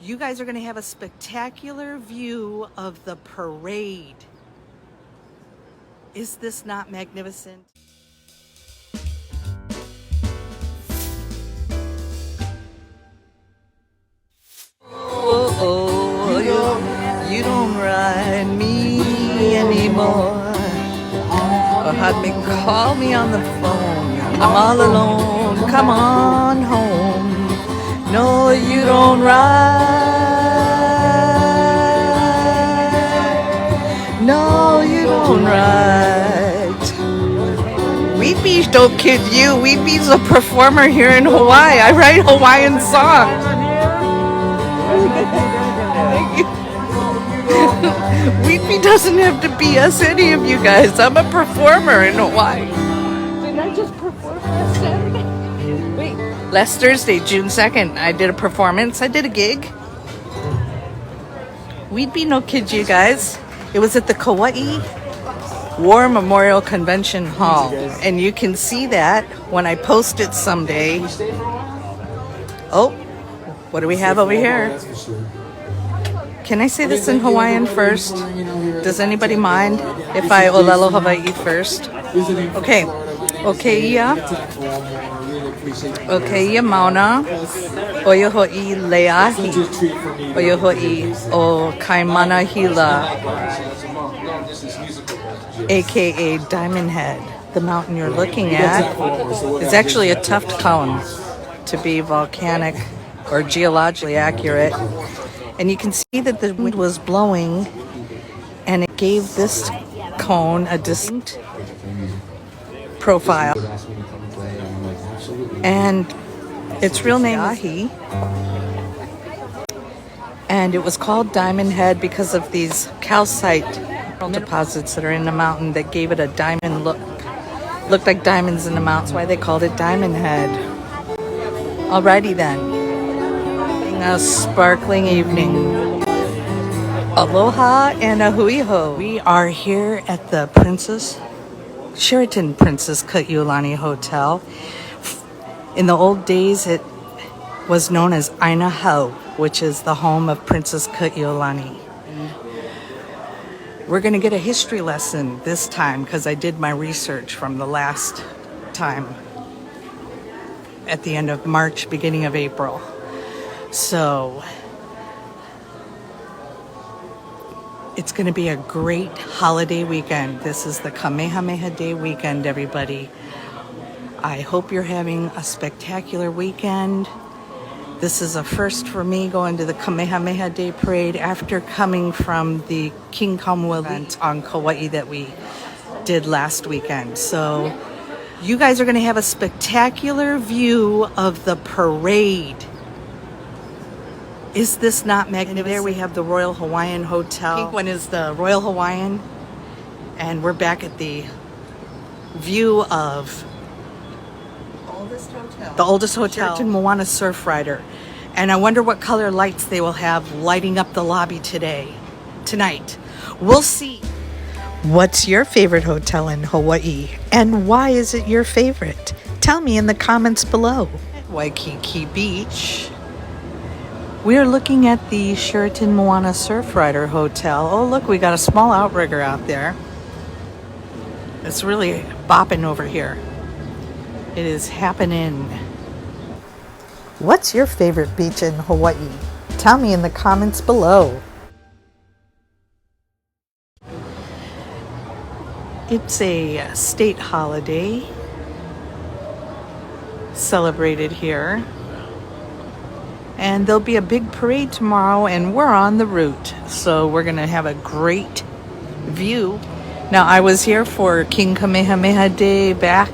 You guys are going to have a spectacular view of the parade. Is this not magnificent? You don't ride me anymore, or have me call me on the phone. I'm all alone, come on home. No, you don't ride. No, you don't ride. Weepy don't kid you. Weepy's a performer here in Hawaii. I write Hawaiian songs. Weepy doesn't have to BS any of you guys. I'm a performer in Hawaii. Did I just perform last Saturday? Wait, last Thursday, June 2nd, I did a performance. I did a gig. Weepy no kid you guys. It was at the Kauai War Memorial Convention Hall. And you can see that when I post it someday. Oh, what do we have over here? Can I say this in Hawaiian first? Does anybody mind if I olelo Hawaii first? Okay. Okei'a. Okei'a mauna. Oia ho'i leahi. Oia ho'i o Kaimana Hila. AKA Diamond Head. The mountain you're looking at is actually a tuft cone to be volcanic or geologically accurate. And you can see that the wind was blowing and it gave this cone a distinct profile. And its real name is ʻAINA. And it was called Diamond Head because of these calcite deposits that are in the mountain that gave it a diamond look. Looked like diamonds in the mountain. That's why they called it Diamond Head. Alrighty then. A sparkling evening. Aloha and a hui ho. We are here at the Sheraton Princess Ka'ilani Hotel. In the old days, it was known as ʻAINA, which is the home of Princess Ka'ilani. We're going to get a history lesson this time because I did my research from the last time at the end of March, beginning of April. So it's going to be a great holiday weekend. This is the Kamehameha Day weekend, everybody. I hope you're having a spectacular weekend. This is a first for me going to the Kamehameha Day parade after coming from the King Kamua event on Kauai that we did last weekend. So you guys are going to have a spectacular view of the parade. Is this not magnificent? There we have the Royal Hawaiian Hotel. Pink one is the Royal Hawaiian. And we're back at the view of the oldest hotel, Sheraton Moana Surfrider. And I wonder what color lights they will have lighting up the lobby tonight. We'll see. What's your favorite hotel in Hawaii? And why is it your favorite? Tell me in the comments below. At Waikiki Beach, we are looking at the Sheraton Moana Surfrider Hotel. Oh, look, we got a small outrigger out there. It's really bopping over here. It is happening. What's your favorite beach in Hawaii? Tell me in the comments below. It's a state holiday celebrated here. And there'll be a big parade tomorrow, and we're on the route. So we're going to have a great view. Now, I was here for King Kamehameha Day back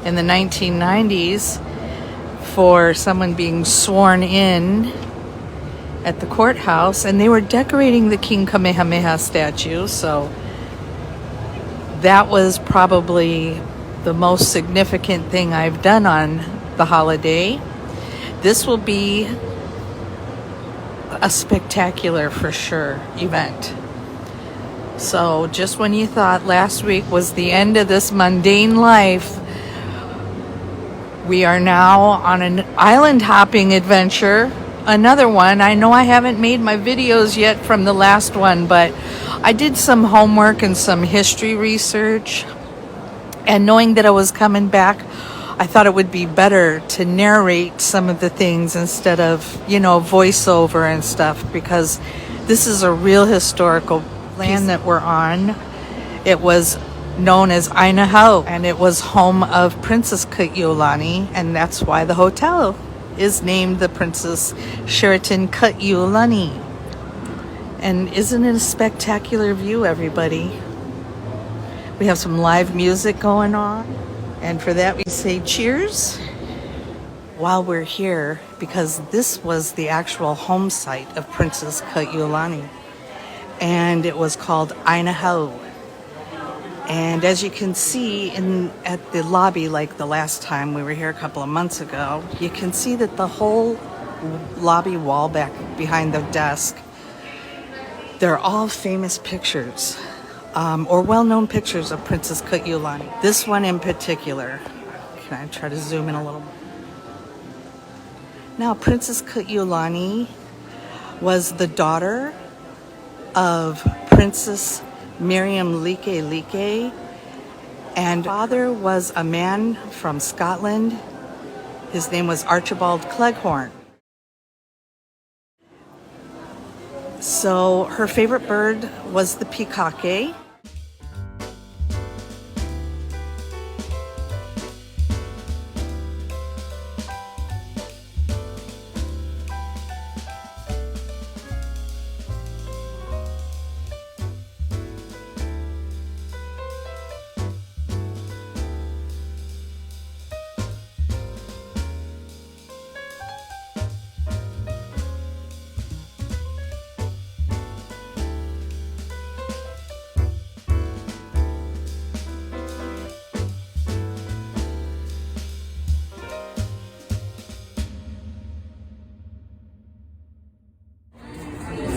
in the 1990s for someone being sworn in at the courthouse, and they were decorating the King Kamehameha statue. So that was probably the most significant thing I've done on the holiday. This will be a spectacular, for sure, event. So just when you thought last week was the end of this mundane life, we are now on an island hopping adventure another one. I know I haven't made my videos yet from the last one, but I did some homework and some history research. And knowing that I was coming back, I thought it would be better to narrate some of the things instead of, voiceover and stuff, because this is a real historical land that we're on. It was known as ÄINA, and it was home of Princess Ka'Iolani, and that's why the hotel is named the Princess Sheraton Ka'Iolani. And isn't it a spectacular view, everybody? We have some live music going on, and for that we say cheers while we're here, because this was the actual home site of Princess Ka'Iolani, and it was called ÄINA. And as you can see at the lobby, like the last time we were here a couple of months ago, you can see that the whole lobby wall back behind the desk, they're all famous pictures. Or well-known pictures of Princess Ka'Iolani. This one in particular. Can I try to zoom in a little more? Now, Princess Ka'Iolani was the daughter of Princess Miriam Like, and father was a man from Scotland. His name was Archibald Cleghorn. So her favorite bird was the PIKAKE.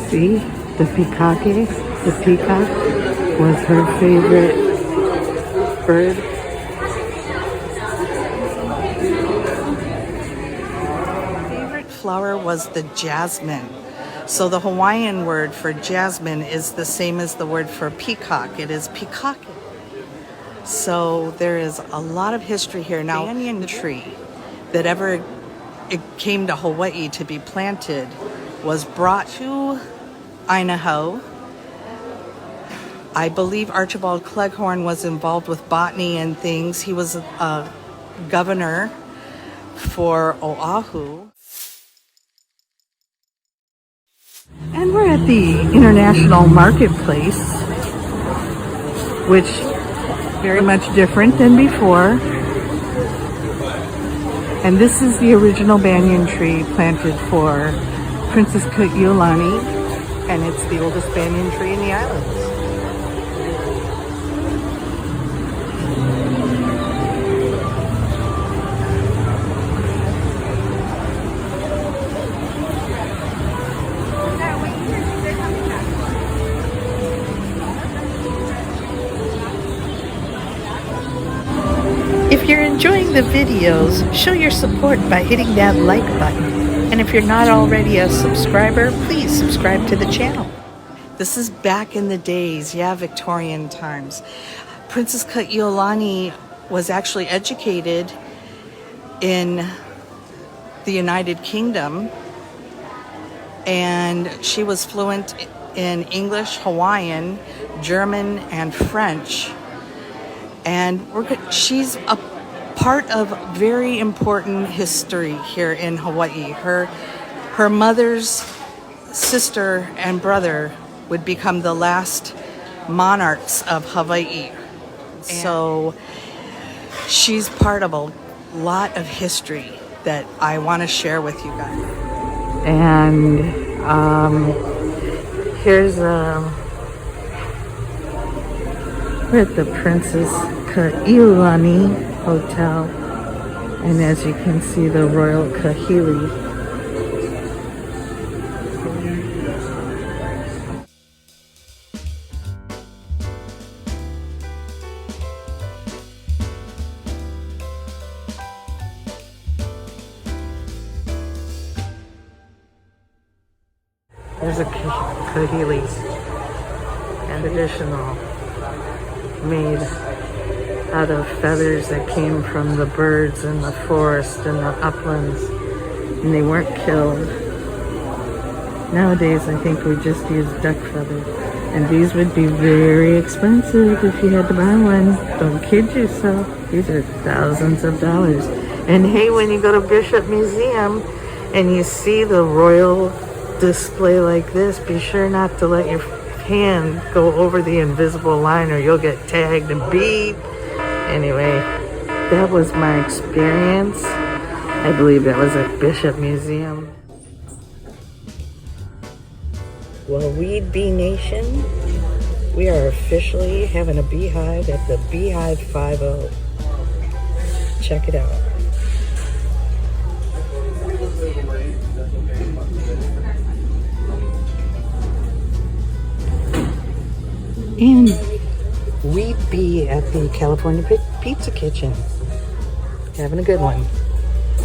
See, the PIKAKE, the peacock, was her favorite bird. Favorite flower was the jasmine. So the Hawaiian word for jasmine is the same as the word for peacock. It is PIKAKE. So there is a lot of history here. Now, the banyan tree that ever it came to Hawaii to be planted was brought to ÄINA. I believe Archibald Cleghorn was involved with botany and things. He was a governor for Oahu. And we're at the International Marketplace, which is very much different than before. And this is the original banyan tree planted for Princess Ka'Iolani, and it's the oldest banyan tree in the islands. If you're enjoying the videos, show your support by hitting that like button. And if you're not already a subscriber, please subscribe to the channel. This is back in the days, Victorian times. Princess Ka'Iolani was actually educated in the United Kingdom, and she was fluent in English, Hawaiian, German, and French. And she's a part of very important history here in Hawaii. Her mother's sister and brother would become the last monarchs of Hawaii. So she's part of a lot of history that I want to share with you guys. And here's we're at the Princess Ka'Iolani Hotel, and as you can see, the Royal KΑHILI. There's a KΑHILI and additional made out of feathers that came from the birds in the forest and the uplands, and they weren't killed. Nowadays, I think we just use duck feathers, and these would be very expensive if you had to buy one. Don't kid yourself. These are thousands of dollars. And hey, when you go to Bishop Museum and you see the royal display like this, be sure not to let your hand go over the invisible line or you'll get tagged and beat. Anyway, that was my experience. I believe that was at Bishop Museum. Well, Weed Bee Nation, we are officially having a beehive at the Beehive 5-0. Check it out. And Weed Bee at the California Pizza Kitchen. Having a good one.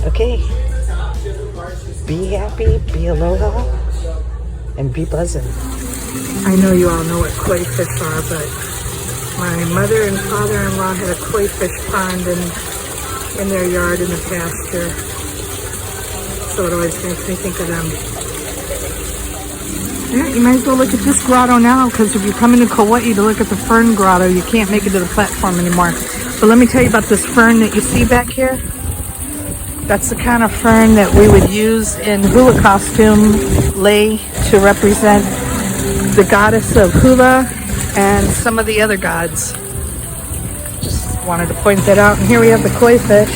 Okay. Be happy, be aloha, and be buzzing. I know you all know what koi fish are, but my mother and father-in-law had a koi fish pond in their yard in the pasture. So it always makes me think of them. Yeah, you might as well look at this grotto now, because if you're coming to Kauai to look at the fern grotto, you can't make it to the platform anymore. But let me tell you about this fern that you see back here. That's the kind of fern that we would use in hula costume lei to represent the goddess of hula and some of the other gods. Just wanted to point that out. And here we have the koi fish.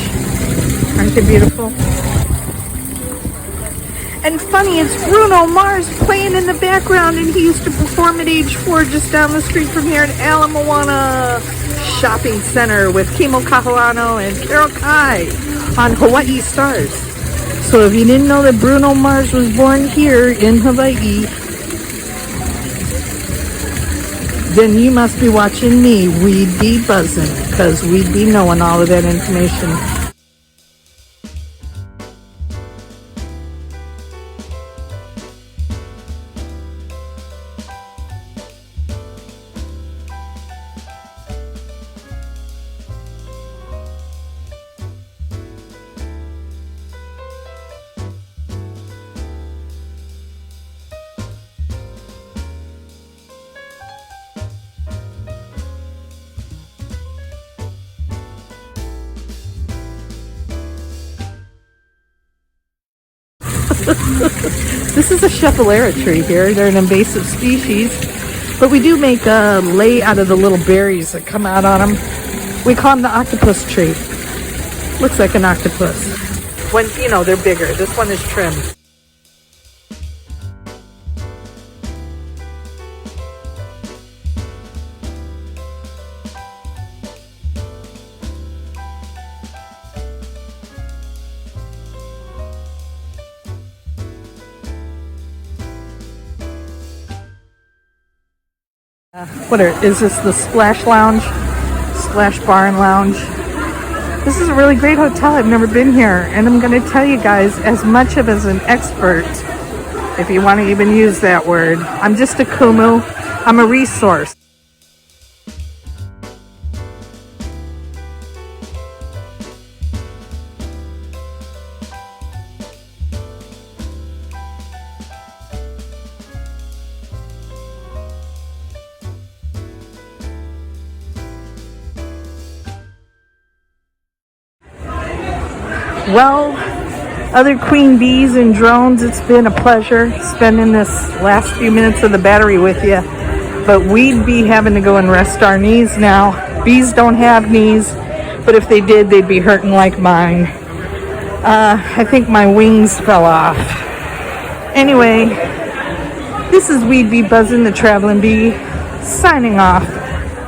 Aren't they beautiful? And funny, it's Bruno Mars playing in the background, and he used to perform at age 4 just down the street from here at Ala Moana Shopping Center with Kimo Kahuano and Carol Kai on Hawaii Stars. So if you didn't know that Bruno Mars was born here in Hawaii, then you must be watching me, We'd Be Buzzing, because we'd be knowing all of that information. This is a chapelera tree here. They're an invasive species, but we do make a lei out of the little berries that come out on them. We call them the octopus tree. Looks like an octopus. When, you know, they're bigger. This one is trimmed. Is this the Splash Lounge? Splash Bar and Lounge. This is a really great hotel. I've never been here, and I'm going to tell you guys as much of as an expert, if you want to even use that word. I'm just a kumu. I'm a resource. Well, other queen bees and drones, it's been a pleasure spending this last few minutes of the battery with you. But we'd be having to go and rest our knees now. Bees don't have knees, but if they did, they'd be hurting like mine. I think my wings fell off. Anyway, this is We'd Be Buzzing, the Traveling Bee, signing off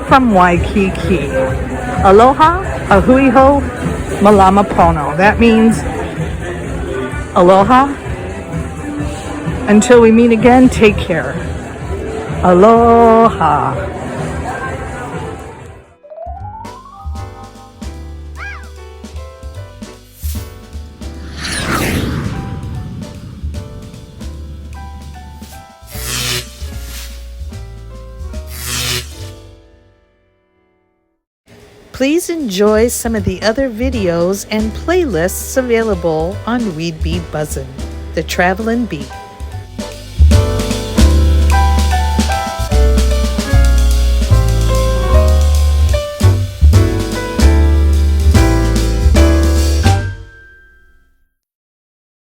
from Waikiki. Aloha, ahui ho, malama pono. That means aloha. Until we meet again, take care. Aloha. Please enjoy some of the other videos and playlists available on We'd Be Buzzin', the Travelin' Beat.